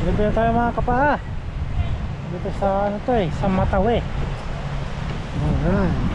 Dito na tayo mga kapaa. Dito sa ano to eh, sa Matawe. Alright.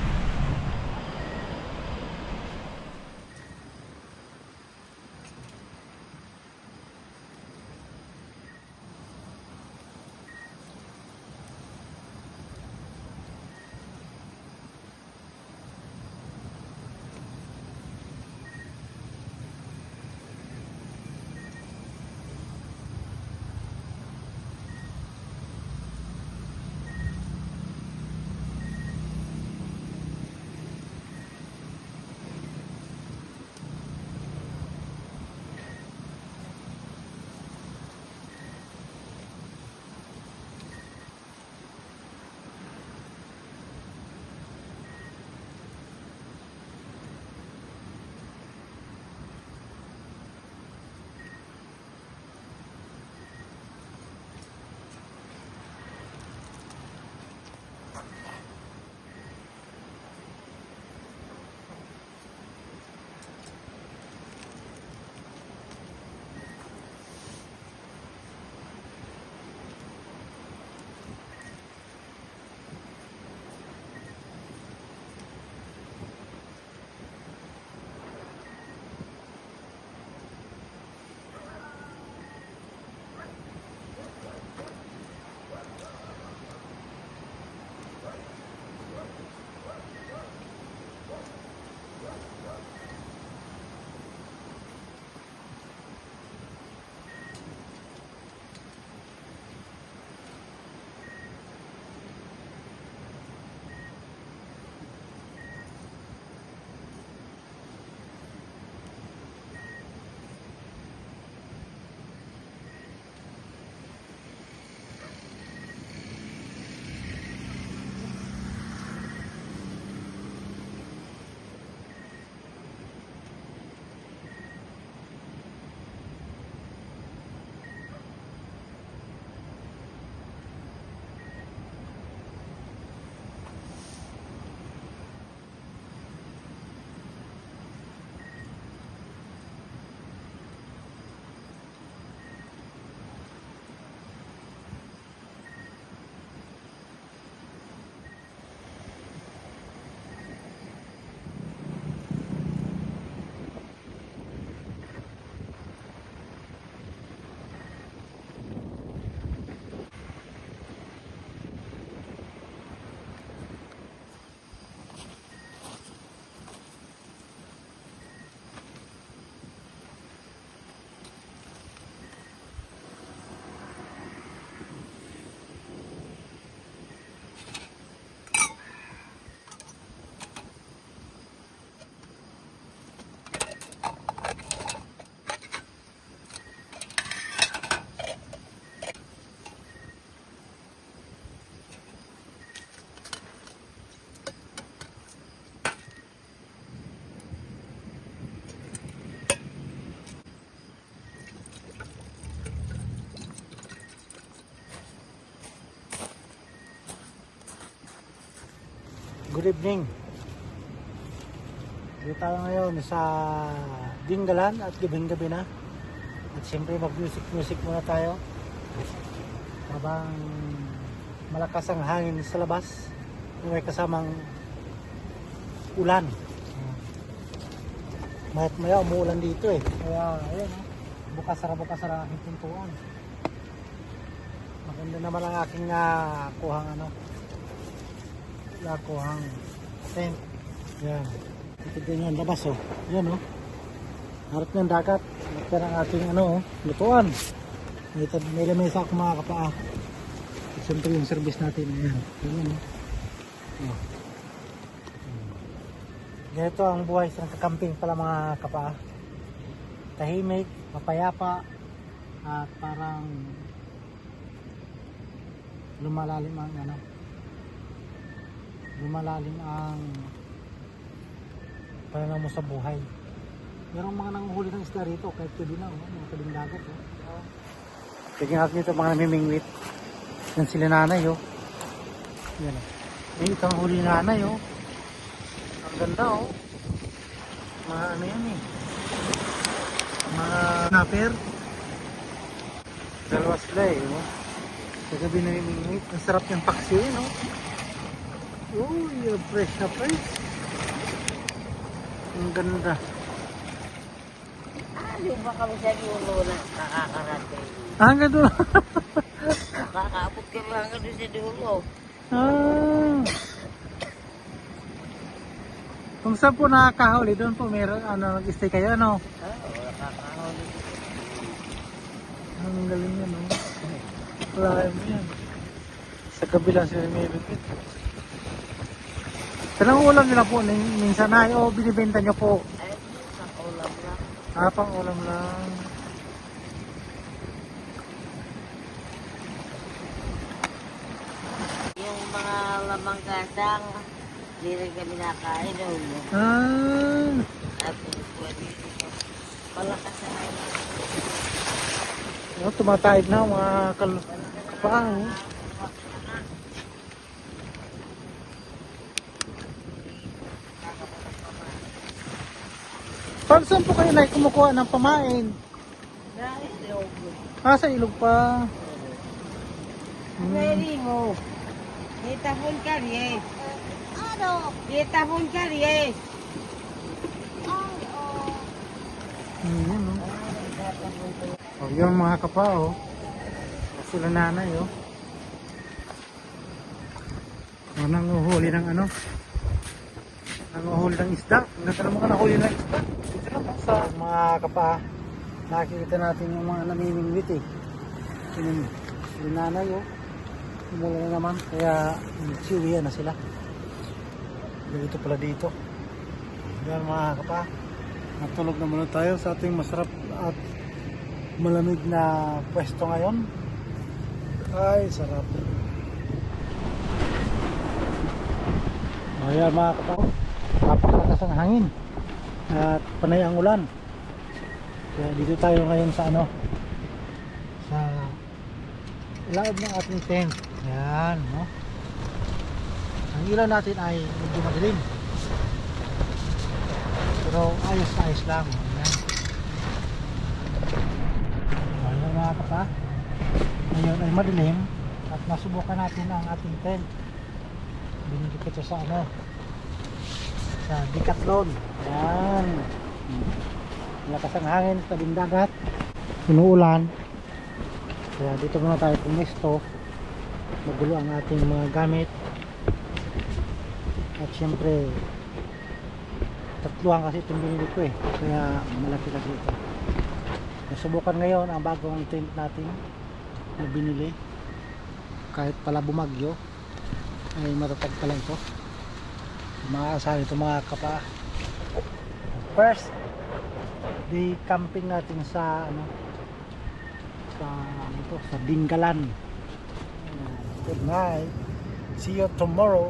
Good evening. Dito tayo ngayon sa Dingalan at gabing-gabi na. At siyempre mag-music muna tayo. Habang malakas ang hangin sa labas, may kasamang ulan. Mayat maya umuulan dito eh. Kaya ayun, bukas sara aking pintuan. Maganda naman ang aking kuhang kuhang tent. Yan. Ito din yung labas oh. Yan oh. Harap ng dagat. Ito ang ating lutuan. May lamesa ako mga kapaa. Siyempre yung service natin. Ayan. Yan oh. Ganito ang buhay sa kakamping pala mga kapaa. Tahimik, mapayapa, at parang lumalalim ang pananaw mo sa buhay. Merong mga nanguhuli ng isda rito kahit gabi na, mga tabing dagat. Tignan natin ito mga namimingwit. Yan sila nanay Yan ito ang huli nanay Ang ganda mga yan mga snapper. Dalawa sila eh. Oh. Sa gabi namimingwit. Ang sarap yung paksiw eh, no? Uy, fresh na fresh. Ang ganda. Di ba kami sa dulo na nakakarating? Hanggang doon. Nakakaabot kami hanggang doon sa dulo. Ah. Kung saan po nakakahuli, doon po meron, nag-stay kayo, ano? Nakakahuli. Ang galing yan, no? Wala mo yan. Sa kabila sila may bibit. Salang ulam nila po, minsan ay, o binibenta nyo po? Ay, sa ulam lang. Ah, pang ulam lang. Yung mga lamang kasang, hindi rin kami nakain doon. Ah, Tapos, pwede dito. Malakas na ngayon. tumatahid na mga kapaan. Paano saan po kayo na kumukuha ng pamain? Dahil loob. Ah, sa ilog pa. Pwede mo. Itapon ka rin. Ano? Itapon ka rin. Yan, no? Oh, yung mga kapa, oh. Sila nanay, oh. Oh, nanguhuli ng ano? Nanguhuli ng isda. Ang ganda naman ka nahuli ng isda. Dito lang, oh, sa mga kapa. Nakikita natin yung mga namimingwit, eh. Sila nanay, oh. Umula na naman. Kaya, siwihan na sila. Dito pala dito. Yan mga kapa. Natulog na muna tayo sa ating masarap at malamig na pwesto ngayon. Ay, sarap. Ayan mga kapatid, napakalakas ang hangin at panay ang ulan. Kaya dito tayo ngayon sa sa ilaog ng ating tent. Yan, no? Ang ilaw natin ay medyo madilim, pero ayos na ayos lang. Ayan mga kapatid, ngayon ay madilim at nasubukan natin ang ating tent. Binili ko ito sa sa Decathlon. Ayan, lakas ang hangin, tabing dagat, inuulan, kaya dito muna tayo pumesto. Magulo ang ating mga gamit at syempre tatluhan kasi itong binili ko, kaya malaki kasi ito. Nasubukan ngayon ang bagong tent natin na binili. Kahit pala bumagyo ay matatag pala ito. Makakasali ito mga kapa. First day camping natin sa sa Dingalan. Good night, see you tomorrow.